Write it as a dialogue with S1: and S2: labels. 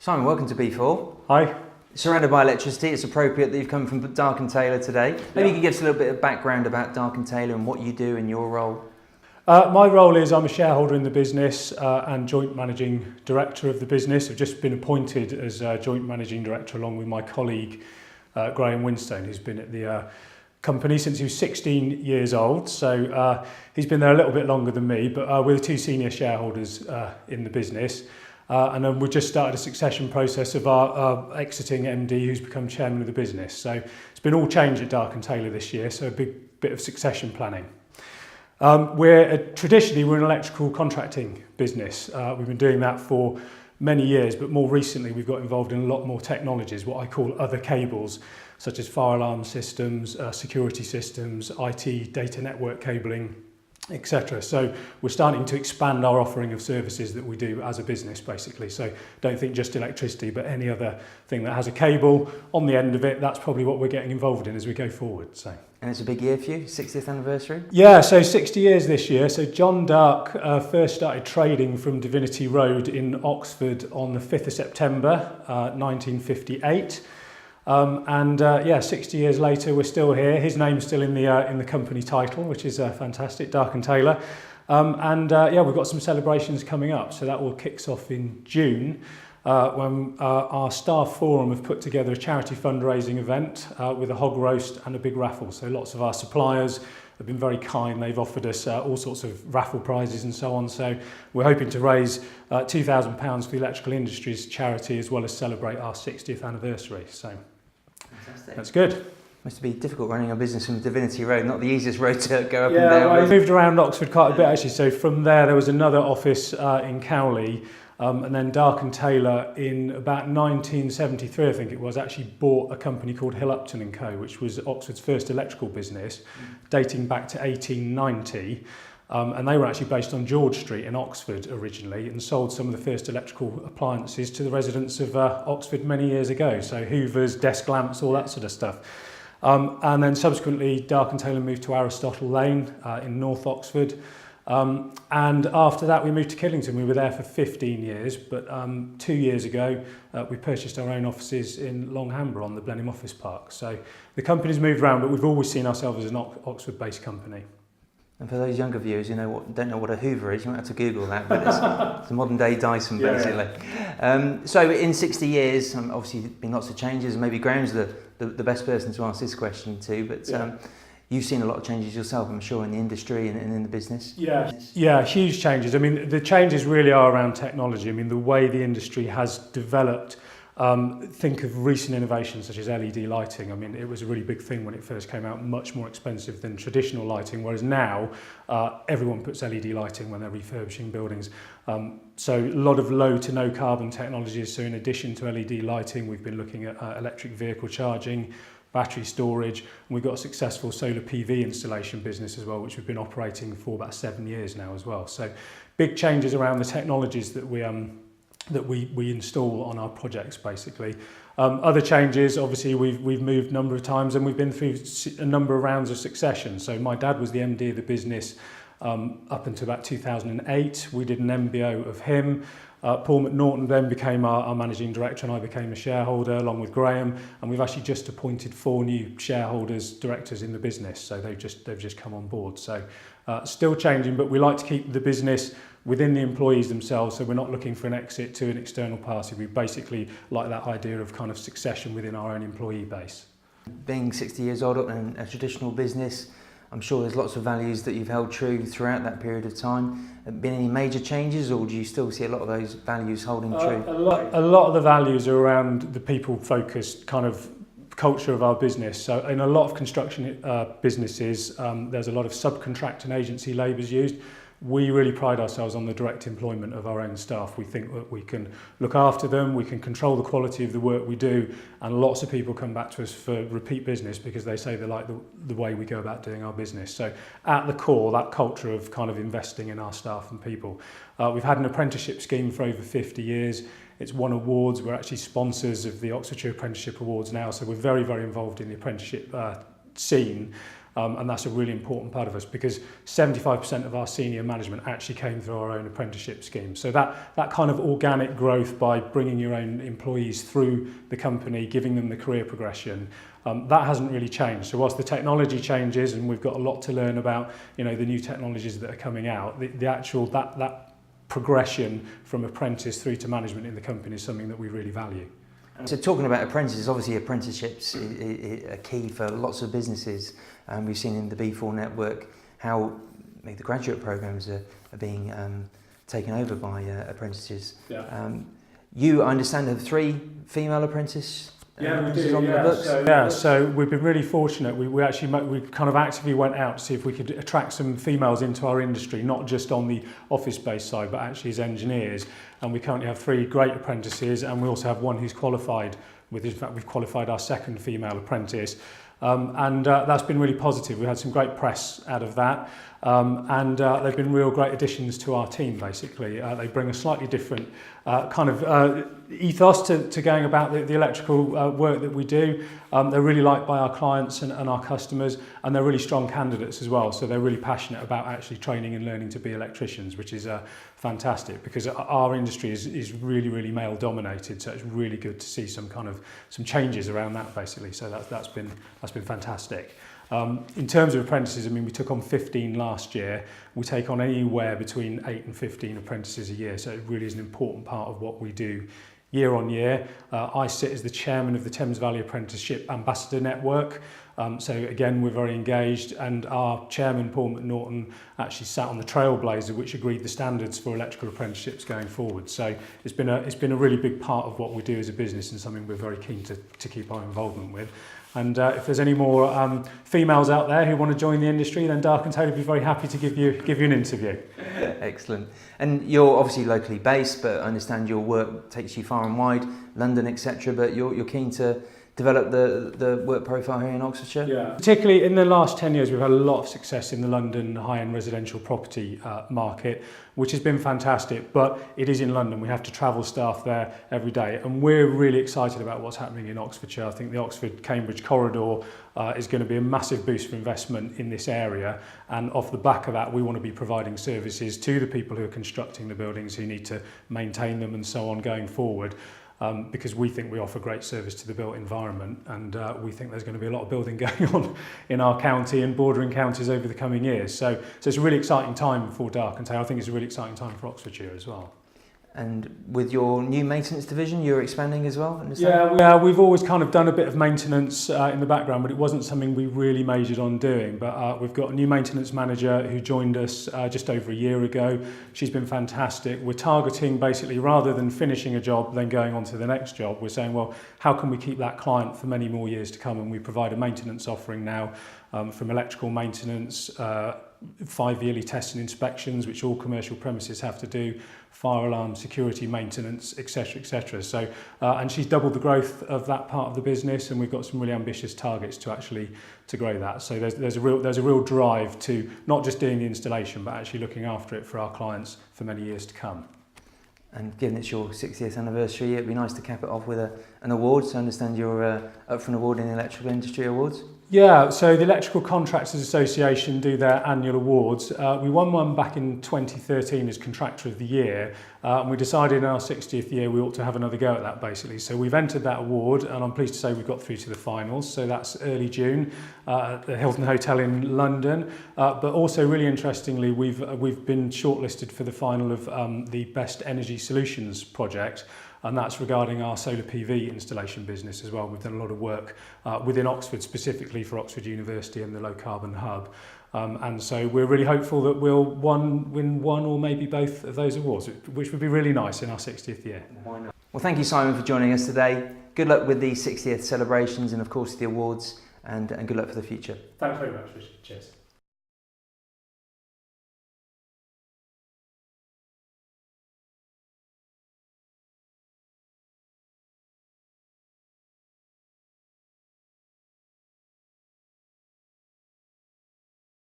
S1: Simon, welcome to B4.
S2: Hi.
S1: Surrounded by electricity, it's appropriate that you've come from Darke and Taylor today. Maybe you can give us a little bit of background about Darke and Taylor and what you do in your role.
S2: My role is I'm a shareholder in the business and joint managing director of the business. I've just been appointed as joint managing director along with my colleague Graham Winstone, who's been at the company since he was 16 years old. So he's been there a little bit longer than me, but we're the two senior shareholders in the business. And then we've just started a succession process of our exiting MD, who's become chairman of the business. So it's been all change at Darke and Taylor this year, so a big bit of succession planning. Traditionally, we're an electrical contracting business. We've been doing that for many years, but more recently we've got involved in a lot more technologies, what I call other cables, such as fire alarm systems, security systems, IT, data network cabling, etc. So we're starting to expand our offering of services that we do as a business, basically. So don't think just electricity, but any other thing that has a cable on the end of it. That's probably what we're getting involved in as we go forward. So.
S1: And it's a big year for you, 60th anniversary?
S2: Yeah, so 60 years this year. So John Darke first started trading from Divinity Road in Oxford on the 5th of September 1958. 60 years later, we're still here. His name's still in the company title, which is fantastic, Darke and Taylor. We've got some celebrations coming up. So that all kicks off in June when our staff forum have put together a charity fundraising event with a hog roast and a big raffle. So lots of our suppliers have been very kind. They've offered us all sorts of raffle prizes and so on. So we're hoping to raise £2,000 for the electrical industries charity as well as celebrate our 60th anniversary. So. Fantastic. That's good.
S1: Must be difficult running a business from Divinity Road, not the easiest road to go up and down.
S2: I moved around Oxford quite a bit actually, so from there was another office in Cowley, and then Darke and Taylor in about 1973, I think it was, actually bought a company called Hill Upton & Co, which was Oxford's first electrical business, dating back to 1890. And they were actually based on George Street in Oxford originally and sold some of the first electrical appliances to the residents of Oxford many years ago. So hoovers, desk lamps, all that sort of stuff. And then subsequently, Darke and Taylor moved to Aristotle Lane in North Oxford. And after that, we moved to Killington. We were there for 15 years, but 2 years ago, we purchased our own offices in Longhamborough on the Blenheim Office Park. So the company's moved around, but we've always seen ourselves as an Oxford-based company.
S1: And for those younger viewers who don't know what a hoover is, you might have to Google that, but it's a modern day Dyson, basically. Yeah. So in 60 years, obviously been lots of changes, and maybe Graham's the best person to ask this question to, but you've seen a lot of changes yourself, I'm sure, in the industry and in the business.
S2: Yeah, huge changes. I mean, the changes really are around technology. I mean, the way the industry has developed. Think of recent innovations such as LED lighting. I mean, it was a really big thing when it first came out, much more expensive than traditional lighting, whereas now everyone puts LED lighting when they're refurbishing buildings. So a lot of low to no carbon technologies. So in addition to LED lighting, we've been looking at electric vehicle charging, battery storage, and we've got a successful solar PV installation business as well, which we've been operating for about 7 years now as well. So big changes around the technologies that we install on our projects, basically. Other changes, obviously, we've moved a number of times and we've been through a number of rounds of succession. So my dad was the MD of the business up until about 2008. We did an MBO of him. Paul McNaughton then became our managing director and I became a shareholder along with Graham, and we've actually just appointed 4 new shareholders, directors in the business, so they've just come on board. So still changing, but we like to keep the business within the employees themselves, so we're not looking for an exit to an external party. We basically like that idea of kind of succession within our own employee base.
S1: Being 60 years old in a traditional business, I'm sure there's lots of values that you've held true throughout that period of time. Have been any major changes, or do you still see a lot of those values holding true?
S2: A lot of the values are around the people-focused kind of culture of our business. So in a lot of construction businesses, there's a lot of subcontract and agency labour used. We really pride ourselves on the direct employment of our own staff. We think that we can look after them, we can control the quality of the work we do, and lots of people come back to us for repeat business because they say they like the way we go about doing our business. So at the core, that culture of kind of investing in our staff and people. We've had an apprenticeship scheme for over 50 years. It's won awards. We're actually sponsors of the Oxfordshire Apprenticeship Awards now, so we're very, very involved in the apprenticeship scene. And that's a really important part of us because 75% of our senior management actually came through our own apprenticeship scheme. So that kind of organic growth by bringing your own employees through the company, giving them the career progression, that hasn't really changed. So whilst the technology changes and we've got a lot to learn about, the new technologies that are coming out, the actual that progression from apprentice through to management in the company is something that we really value.
S1: So talking about apprentices, obviously apprenticeships are key for lots of businesses. We've seen in the B4 network how maybe the graduate programs are being taken over by apprentices.
S2: Yeah.
S1: You, I understand, have 3 female apprentices.
S2: We
S1: on the books.
S2: So we've been really fortunate. We kind of actively went out to see if we could attract some females into our industry, not just on the office-based side, but actually as engineers. And we currently have 3 great apprentices, and we also have one who's qualified. In fact, we've qualified our 2nd female apprentice. And that's been really positive. We had some great press out of that. And they've been real great additions to our team, basically. They bring a slightly different kind of ethos to going about the electrical work that we do. They're really liked by our clients and our customers, and they're really strong candidates as well. So they're really passionate about actually training and learning to be electricians, which is fantastic because our industry is really, really male dominated. So it's really good to see some changes around that, basically. So that's been fantastic. In terms of apprentices, we took on 15 last year. We take on anywhere between 8 and 15 apprentices a year, so it really is an important part of what we do year on year. I sit as the chairman of the Thames Valley Apprenticeship Ambassador Network. So again, we're very engaged, and our chairman, Paul McNaughton, actually sat on the Trailblazer, which agreed the standards for electrical apprenticeships going forward. So it's been a really big part of what we do as a business and something we're very keen to keep our involvement with. And if there's any more females out there who want to join the industry, then Darke and Taylor would be very happy to give you an interview.
S1: Excellent. And you're obviously locally based, but I understand your work takes you far and wide, London, etc. But you're keen to develop the work profile here in Oxfordshire?
S2: Yeah. Particularly in the last 10 years, we've had a lot of success in the London high-end residential property market, which has been fantastic, but it is in London. We have to travel staff there every day, and we're really excited about what's happening in Oxfordshire. I think the Oxford-Cambridge corridor is going to be a massive boost for investment in this area, and off the back of that, we want to be providing services to the people who are constructing the buildings, who need to maintain them and so on going forward. Because we think we offer great service to the built environment, and we think there's going to be a lot of building going on in our county and bordering counties over the coming years. So it's a really exciting time for Darke and Taylors. I think it's a really exciting time for Oxfordshire as well.
S1: And with your new maintenance division, you're expanding as well?
S2: Yeah, we've always kind of done a bit of maintenance in the background, but it wasn't something we really majored on doing. But we've got a new maintenance manager who joined us just over a year ago. She's been fantastic. We're targeting, basically, rather than finishing a job, then going on to the next job, we're saying, well, how can we keep that client for many more years to come? And we provide a maintenance offering now from electrical maintenance, 5 yearly tests and inspections, which all commercial premises have to do, fire alarm, security maintenance, etc., etc. So, and she's doubled the growth of that part of the business, and we've got some really ambitious targets to grow that. So there's a real drive to not just doing the installation, but actually looking after it for our clients for many years to come.
S1: And given it's your 60th anniversary, it'd be nice to cap it off with an award. So I understand you're up for an award in the Electrical Industry Awards.
S2: Yeah, so the Electrical Contractors Association do their annual awards. We won one back in 2013 as Contractor of the Year, and we decided in our 60th year we ought to have another go at that, basically. So we've entered that award, and I'm pleased to say we've got through to the finals. So that's early June at the Hilton Hotel in London. But also, really interestingly, we've been shortlisted for the final of the Best Energy Solutions project. And that's regarding our solar PV installation business as well. We've done a lot of work within Oxford, specifically for Oxford University and the Low Carbon Hub. And so we're really hopeful that we'll win one or maybe both of those awards, which would be really nice in our 60th year.
S1: Why not? Well, thank you, Simon, for joining us today. Good luck with the 60th celebrations and, of course, the awards, and good luck for the future.
S2: Thanks very much, Richard. Cheers.